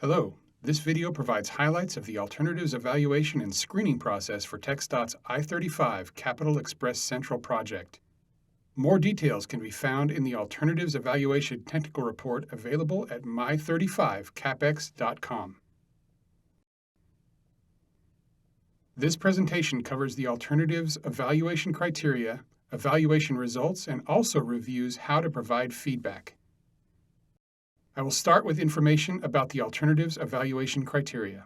Hello, this video provides highlights of the alternatives evaluation and screening process for TxDOT's I-35 Capital Express Central project. More details can be found in the Alternatives Evaluation Technical Report available at I-35capex.com. This presentation covers the alternatives evaluation criteria, evaluation results, and also reviews how to provide feedback. I will start with information about the alternatives evaluation criteria.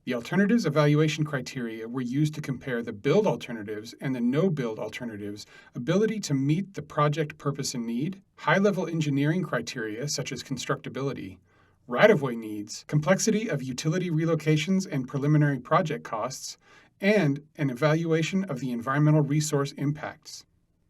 The alternatives evaluation criteria were used to compare the build alternatives and the no-build alternatives' ability to meet the project purpose and need, high-level engineering criteria such as constructability, right-of-way needs, complexity of utility relocations and preliminary project costs, and an evaluation of the environmental resource impacts.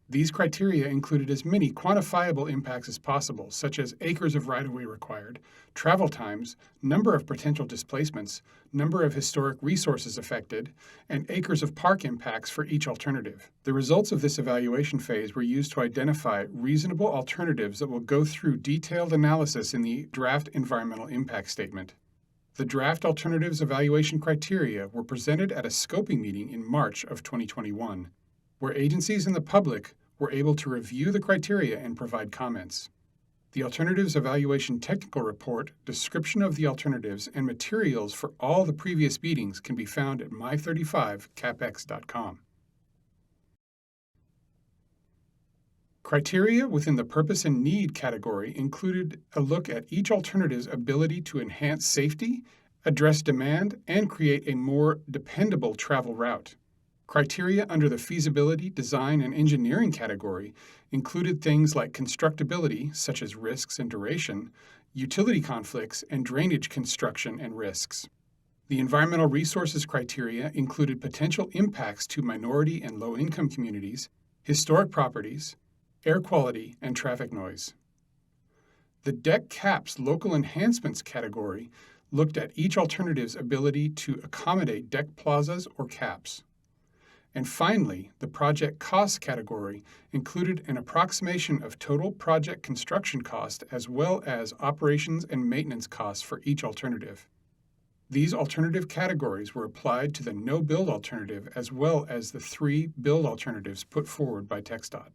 These criteria included as many quantifiable impacts as possible, such as acres of right-of-way required, travel times, number of potential displacements, number of historic resources affected, and acres of park impacts for each alternative. The results of this evaluation phase were used to identify reasonable alternatives that will go through detailed analysis in the draft environmental impact statement. The draft alternatives evaluation criteria were presented at a scoping meeting in March of 2021. Where agencies and the public were able to review the criteria and provide comments. The Alternatives Evaluation Technical Report, description of the alternatives, and materials for all the previous meetings can be found at I-35capex.com. Criteria within the purpose and need category included a look at each alternative's ability to enhance safety, address demand, and create a more dependable travel route. Criteria under the feasibility, design, and engineering category included things like constructability, such as risks and duration, utility conflicts, and drainage construction and risks. The environmental resources criteria included potential impacts to minority and low-income communities, historic properties, air quality, and traffic noise. The deck caps local enhancements category looked at each alternative's ability to accommodate deck plazas or caps. And finally, the project costs category included an approximation of total project construction cost as well as operations and maintenance costs for each alternative. These alternative categories were applied to the no-build alternative as well as the 3 build alternatives put forward by TxDOT.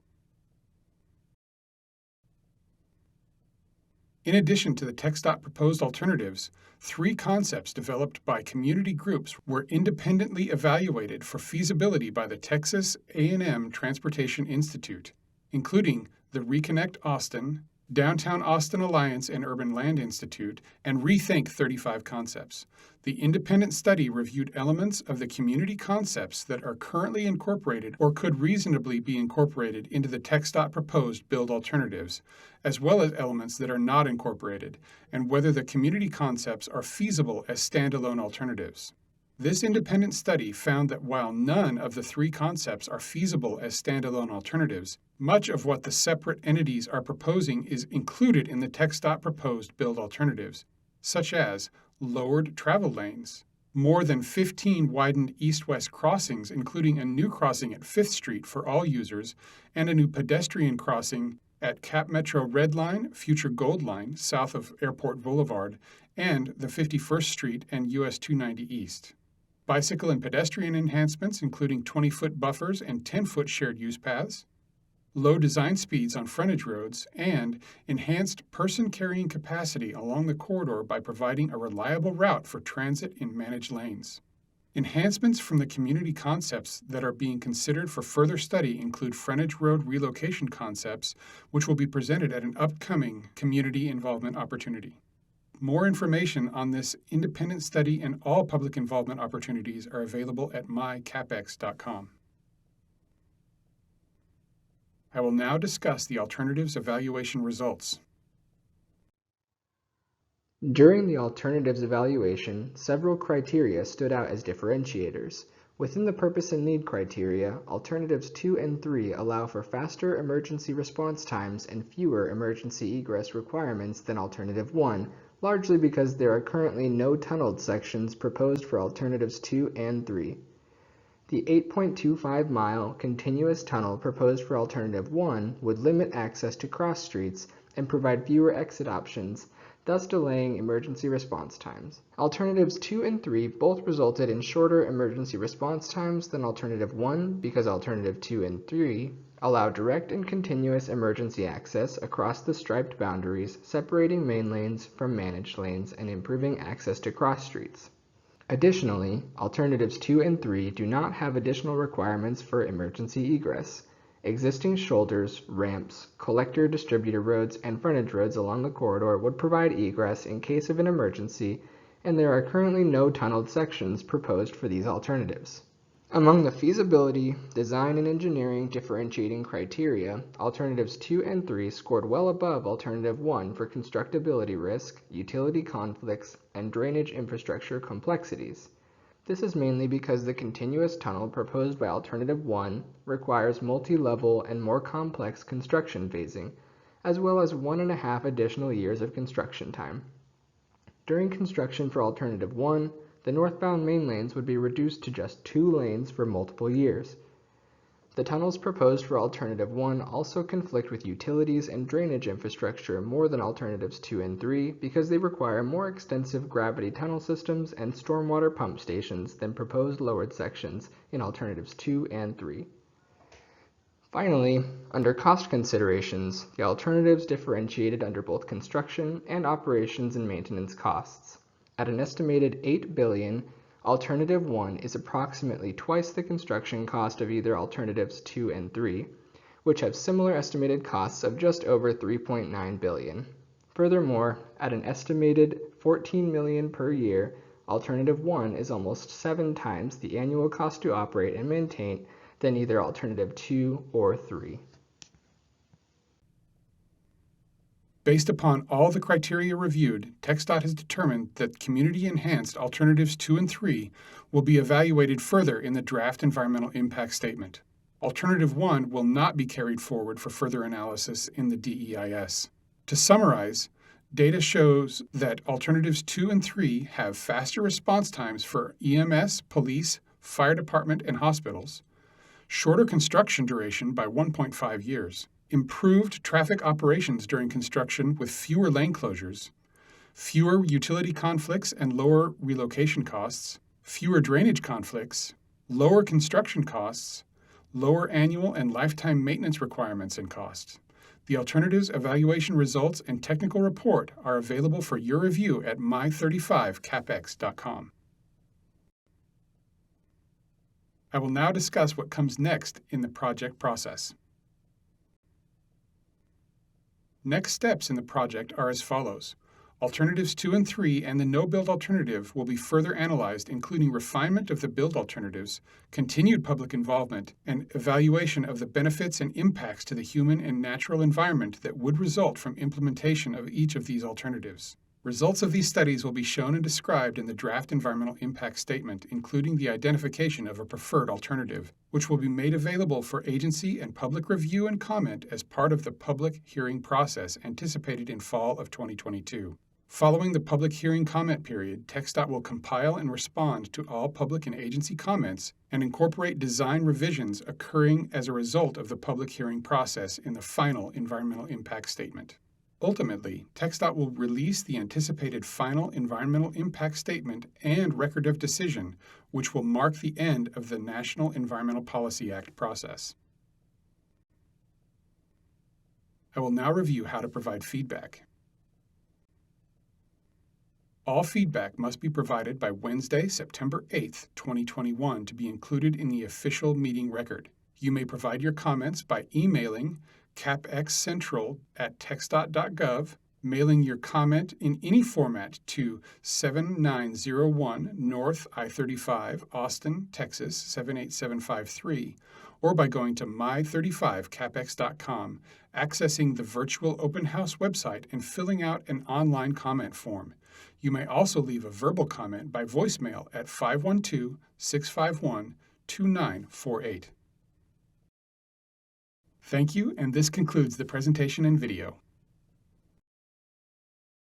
In addition to the TxDOT proposed alternatives, 3 concepts developed by community groups were independently evaluated for feasibility by the Texas A&M Transportation Institute, including the Reconnect Austin, Downtown Austin Alliance and Urban Land Institute, and Rethink 35 Concepts. The independent study reviewed elements of the community concepts that are currently incorporated or could reasonably be incorporated into the TxDOT proposed build alternatives, as well as elements that are not incorporated, and whether the community concepts are feasible as standalone alternatives. This independent study found that while none of the 3 concepts are feasible as standalone alternatives, much of what the separate entities are proposing is included in the TxDOT proposed build alternatives, such as lowered travel lanes, more than 15 widened east-west crossings, including a new crossing at 5th Street for all users, and a new pedestrian crossing at Cap Metro Red Line, future Gold Line, south of Airport Boulevard, and the 51st Street and US 290 East. Bicycle and pedestrian enhancements, including 20-foot buffers and 10-foot shared use paths, low design speeds on frontage roads, and enhanced person carrying capacity along the corridor by providing a reliable route for transit in managed lanes. Enhancements from the community concepts that are being considered for further study include frontage road relocation concepts, which will be presented at an upcoming community involvement opportunity. More information on this independent study and all public involvement opportunities are available at mycapex.com. I will now discuss the alternatives evaluation results. During the alternatives evaluation, several criteria stood out as differentiators. Within the purpose and need criteria, alternatives 2 and 3 allow for faster emergency response times and fewer emergency egress requirements than alternative 1, largely because there are currently no tunneled sections proposed for alternatives 2 and 3. The 8.25-mile continuous tunnel proposed for alternative 1 would limit access to cross streets and provide fewer exit options, thus delaying emergency response times. Alternatives 2 and 3 both resulted in shorter emergency response times than Alternative 1 because Alternative 2 and 3 allow direct and continuous emergency access across the striped boundaries, separating main lanes from managed lanes and improving access to cross streets. Additionally, Alternatives 2 and 3 do not have additional requirements for emergency egress. Existing shoulders, ramps, collector-distributor roads, and frontage roads along the corridor would provide egress in case of an emergency, and there are currently no tunneled sections proposed for these alternatives. Among the feasibility, design, and engineering differentiating criteria, Alternatives 2 and 3 scored well above Alternative 1 for constructability risk, utility conflicts, and drainage infrastructure complexities. This is mainly because the continuous tunnel proposed by Alternative 1 requires multi-level and more complex construction phasing, as well as 1.5 additional years of construction time. During construction for Alternative 1, the northbound main lanes would be reduced to just 2 lanes for multiple years. The tunnels proposed for Alternative 1 also conflict with utilities and drainage infrastructure more than Alternatives 2 and 3 because they require more extensive gravity tunnel systems and stormwater pump stations than proposed lowered sections in Alternatives 2 and 3. Finally, under cost considerations, the alternatives differentiated under both construction and operations and maintenance costs. At an estimated $8 billion, Alternative 1 is approximately twice the construction cost of either Alternatives 2 and 3, which have similar estimated costs of just over $3.9 billion. Furthermore, at an estimated $14 million per year, Alternative 1 is almost 7 times the annual cost to operate and maintain than either Alternative 2 or 3. Based upon all the criteria reviewed, TxDOT has determined that community-enhanced Alternatives 2 and 3 will be evaluated further in the draft environmental impact statement. Alternative 1 will not be carried forward for further analysis in the DEIS. To summarize, data shows that Alternatives 2 and 3 have faster response times for EMS, police, fire department, and hospitals, shorter construction duration by 1.5 years, improved traffic operations during construction with fewer lane closures, fewer utility conflicts and lower relocation costs, fewer drainage conflicts, lower construction costs, lower annual and lifetime maintenance requirements and costs. The alternatives evaluation results and technical report are available for your review at I-35capex.com. I will now discuss what comes next in the project process. Next steps in the project are as follows. Alternatives 2 and 3 and the no-build alternative will be further analyzed, including refinement of the build alternatives, continued public involvement, and evaluation of the benefits and impacts to the human and natural environment that would result from implementation of each of these alternatives. Results of these studies will be shown and described in the draft environmental impact statement, including the identification of a preferred alternative, which will be made available for agency and public review and comment as part of the public hearing process anticipated in fall of 2022. Following the public hearing comment period, TxDOT will compile and respond to all public and agency comments and incorporate design revisions occurring as a result of the public hearing process in the final environmental impact statement. Ultimately, TxDOT will release the anticipated final environmental impact statement and record of decision, which will mark the end of the National Environmental Policy Act process. I will now review how to provide feedback. All feedback must be provided by Wednesday, September 8, 2021 to be included in the official meeting record. You may provide your comments by emailing capxcentral@txdot.gov, mailing your comment in any format to 7901 North I-35, Austin, Texas 78753, or by going to my35capex.com, accessing the virtual open house website and filling out an online comment form. You may also leave a verbal comment by voicemail at 512-651-2948. Thank you, and this concludes the presentation and video.